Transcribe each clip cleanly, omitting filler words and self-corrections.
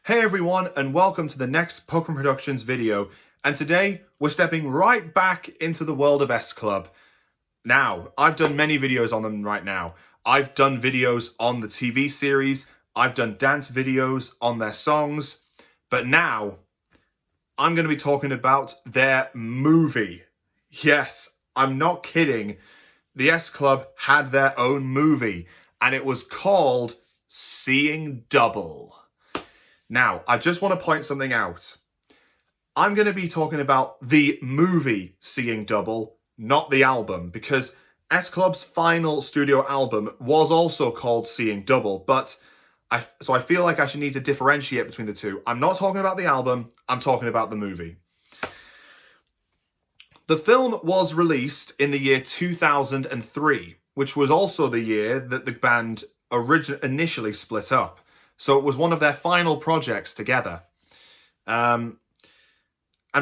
Hey everyone, and welcome to the next Pokemon Productions video. And today, we're stepping right back into the world of S Club. Now, I've done many videos on them right now. I've done videos on the TV series, I've done dance videos on their songs, but now, I'm going to be talking about their movie. Yes, I'm not kidding. The S Club had their own movie, and it was called Seeing Double. Now, I just want to point something out. I'm going to be talking about the movie Seeing Double, not the album, because S Club's final studio album was also called Seeing Double, but I feel like I should need to differentiate between the two. I'm not talking about the album, I'm talking about the movie. The film was released in the year 2003, which was also the year that the band initially split up. So it was one of their final projects together. And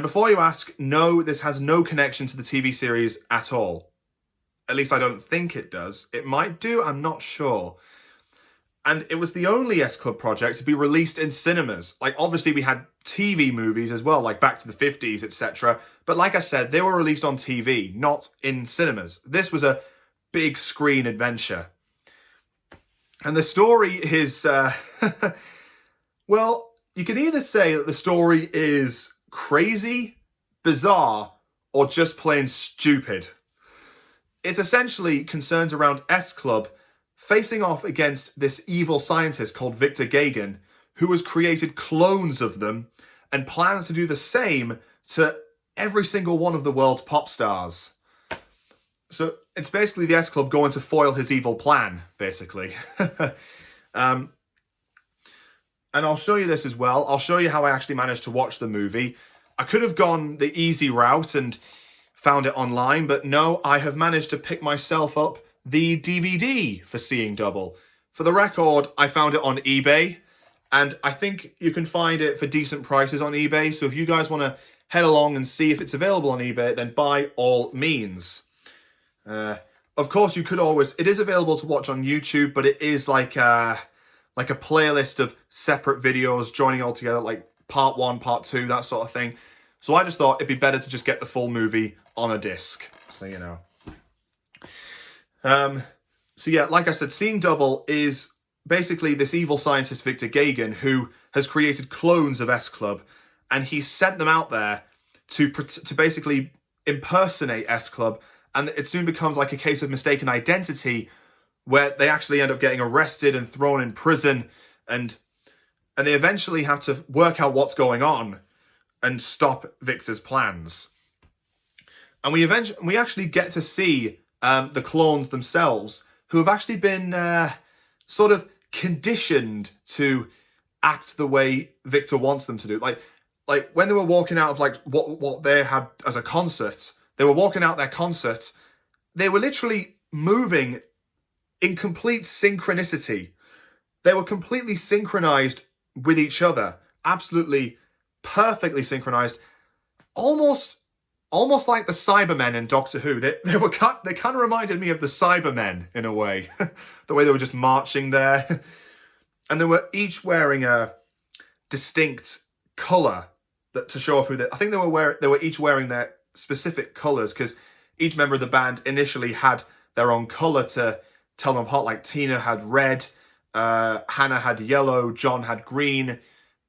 before you ask, no, this has no connection to the TV series at all. At least I don't think it does. It might do, I'm not sure. And it was the only S Club project to be released in cinemas. Like, obviously we had TV movies as well, like Back to the 50s, etc. But like I said, they were released on TV, not in cinemas. This was a big screen adventure. And the story is, well, you can either say that the story is crazy, bizarre, or just plain stupid. It's essentially concerned around S Club facing off against this evil scientist called Victor Gagan, who has created clones of them and plans to do the same to every single one of the world's pop stars. So it's basically the S Club going to foil his evil plan, basically. And I'll show you this as well. I'll show you how I actually managed to watch the movie. I could have gone the easy route and found it online, but no, I have managed to pick myself up the DVD for Seeing Double. For the record, I found it on eBay, and I think you can find it for decent prices on eBay. So if you guys want to head along and see if it's available on eBay, then by all means. Of course, you could always... It is available to watch on YouTube, but it is like a playlist of separate videos joining all together, like part 1, part 2, that sort of thing. So I just thought it'd be better to just get the full movie on a disc. So, you know. So yeah, like I said, Seeing Double is basically this evil scientist, Victor Gagan, who has created clones of S Club, and he sent them out there to basically impersonate S Club. And it soon becomes like a case of mistaken identity where they actually end up getting arrested and thrown in prison. And they eventually have to work out what's going on and stop Victor's plans. And we actually get to see the clones themselves, who have actually been sort of conditioned to act the way Victor wants them to do. Like when they were walking out of like what they had as a concert, they were walking out their concert, they were literally moving in complete synchronicity. They were completely synchronized with each other, absolutely perfectly synchronized, almost like the Cybermen in Doctor Who. They kind of reminded me of the Cybermen in a way, the way they were just marching there, and they were each wearing a distinct color to show off who they. I think they were each wearing their specific colors, because each member of the band initially had their own color to tell them apart. Like Tina had red, Hannah had yellow, John had green,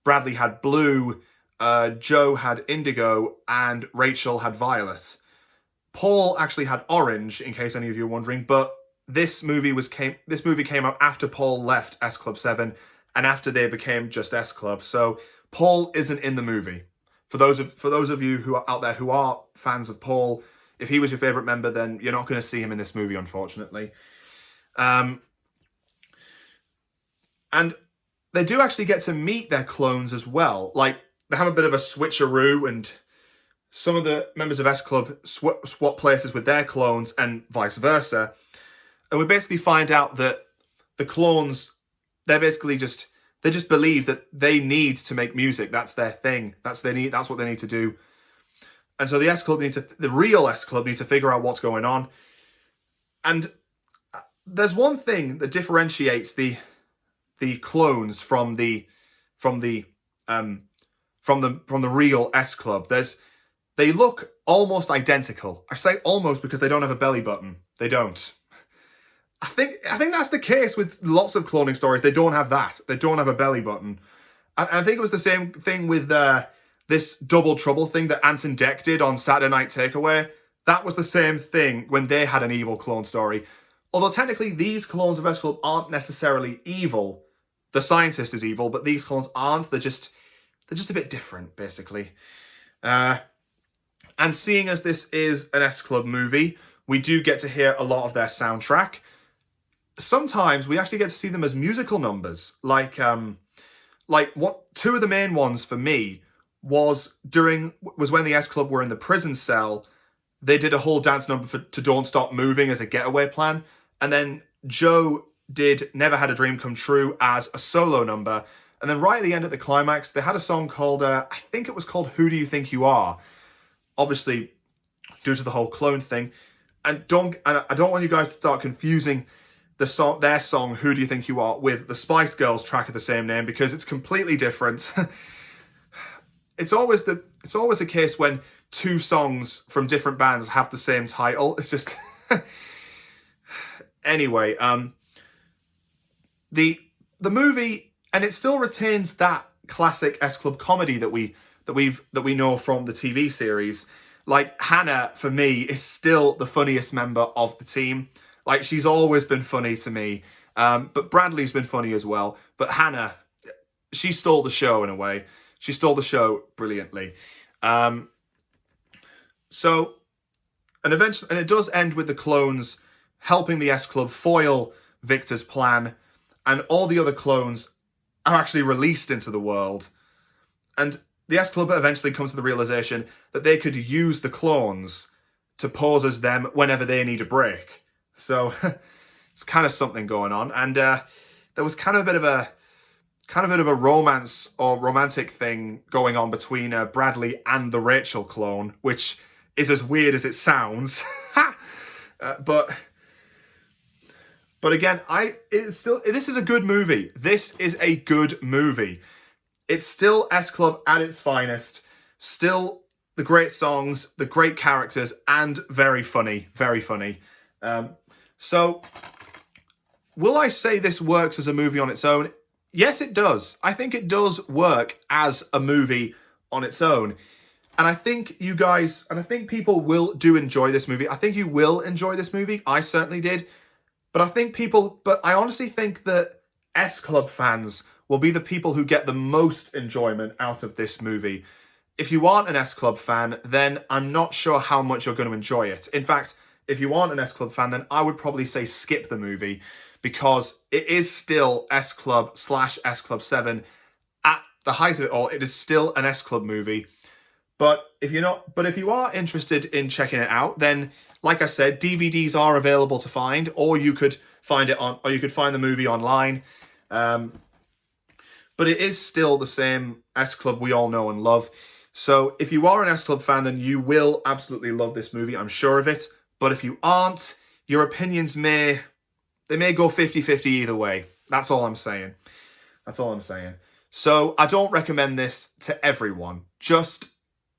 Bradley had blue, Joe had indigo, and Rachel had violet. Paul actually had orange, in case any of you are wondering, but this movie came out after Paul left S Club 7 and after they became just S Club. So Paul isn't in the movie. For those of you who are out there who are fans of Paul, if he was your favorite member, then you're not going to see him in this movie, unfortunately. And they do actually get to meet their clones as well. Like, they have a bit of a switcheroo, and some of the members of S Club swap places with their clones and vice versa. And we basically find out that the clones, they just believe that they need to make music. That's their thing. That's what they need to do. And so the real S Club need to figure out what's going on. And there's one thing that differentiates the clones from the from the real S Club. They look almost identical. I say almost because they don't have a belly button. They don't. I think that's the case with lots of cloning stories. They don't have that. They don't have a belly button. I think it was the same thing with this Double Trouble thing that Ant and Dec did on Saturday Night Takeaway. That was the same thing when they had an evil clone story. Although technically these clones of S Club aren't necessarily evil. The scientist is evil, but these clones aren't. They're just a bit different, basically. And seeing as this is an S Club movie, we do get to hear a lot of their soundtrack. Sometimes we actually get to see them as musical numbers, like what two of the main ones for me was when the S Club were in the prison cell. They did a whole dance number to Don't Stop Moving as a getaway plan, and then Joe did Never Had a Dream Come True as a solo number, and then right at the end at the climax they had a song called I think it was called Who Do You Think You Are, obviously due to the whole clone thing. And I don't want you guys to start confusing their song Who Do You Think You Are with the Spice Girls track of the same name, because it's completely different. It's always a case when two songs from different bands have the same title. It's just anyway, the movie, and it still retains that classic S Club comedy that we know from the TV series. Like, Hannah, for me, is still the funniest member of the team. Like, she's always been funny to me. But Bradley's been funny as well. But Hannah, she stole the show in a way. She stole the show brilliantly. And it does end with the clones helping the S Club foil Victor's plan, and all the other clones are actually released into the world. And the S Club eventually comes to the realization that they could use the clones to pose as them whenever they need a break. So it's kind of something going on. And there was kind of a bit of a romance or romantic thing going on between Bradley and the Rachel clone, which is as weird as it sounds. But again, this is a good movie. This is a good movie. It's still S Club at its finest. Still the great songs, the great characters, and very funny. Very funny. So, will I say this works as a movie on its own? Yes, it does. I think it does work as a movie on its own. And I think you guys, and I think people do enjoy this movie. I think you will enjoy this movie. I certainly did. But I honestly think that S Club fans will be the people who get the most enjoyment out of this movie. If you aren't an S Club fan, then I'm not sure how much you're going to enjoy it. In fact, if you aren't an S Club fan, then I would probably say skip the movie, because it is still S Club / S Club 7. At the height of it all, it is still an S Club movie. But if you are interested in checking it out, then like I said, DVDs are available to find, or you could find the movie online. But it is still the same S Club we all know and love. So if you are an S Club fan, then you will absolutely love this movie. I'm sure of it. But if you aren't, your opinions may go 50-50 either way. That's all I'm saying. So I don't recommend this to everyone. Just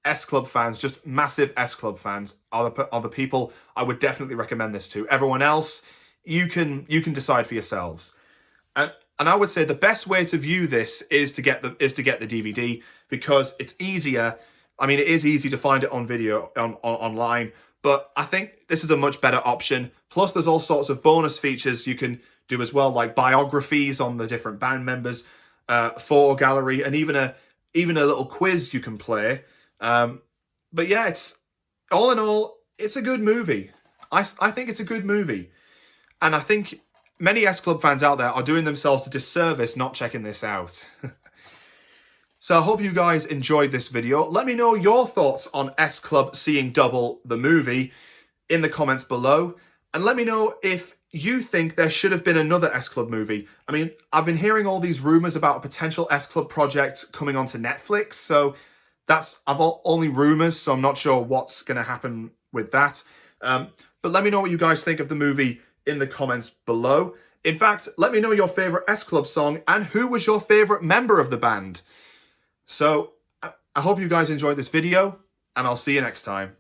S Club fans, just massive S Club fans are the people I would definitely recommend this to. Everyone else, you can decide for yourselves. And I would say the best way to view this is to get the DVD, because it's easier. I mean, it is easy to find it on video online, but I think this is a much better option. Plus, there's all sorts of bonus features you can do as well, like biographies on the different band members, photo gallery, and even a little quiz you can play. But yeah, it's all in all, it's a good movie. I think it's a good movie, and I think many S Club fans out there are doing themselves a disservice not checking this out. So I hope you guys enjoyed this video. Let me know your thoughts on S Club Seeing Double, the movie, in the comments below. And let me know if you think there should have been another S Club movie. I mean, I've been hearing all these rumours about a potential S Club project coming onto Netflix. So that's only rumours, so I'm not sure what's going to happen with that. But let me know what you guys think of the movie in the comments below. In fact, let me know your favourite S Club song and who was your favourite member of the band. So I hope you guys enjoyed this video, and I'll see you next time.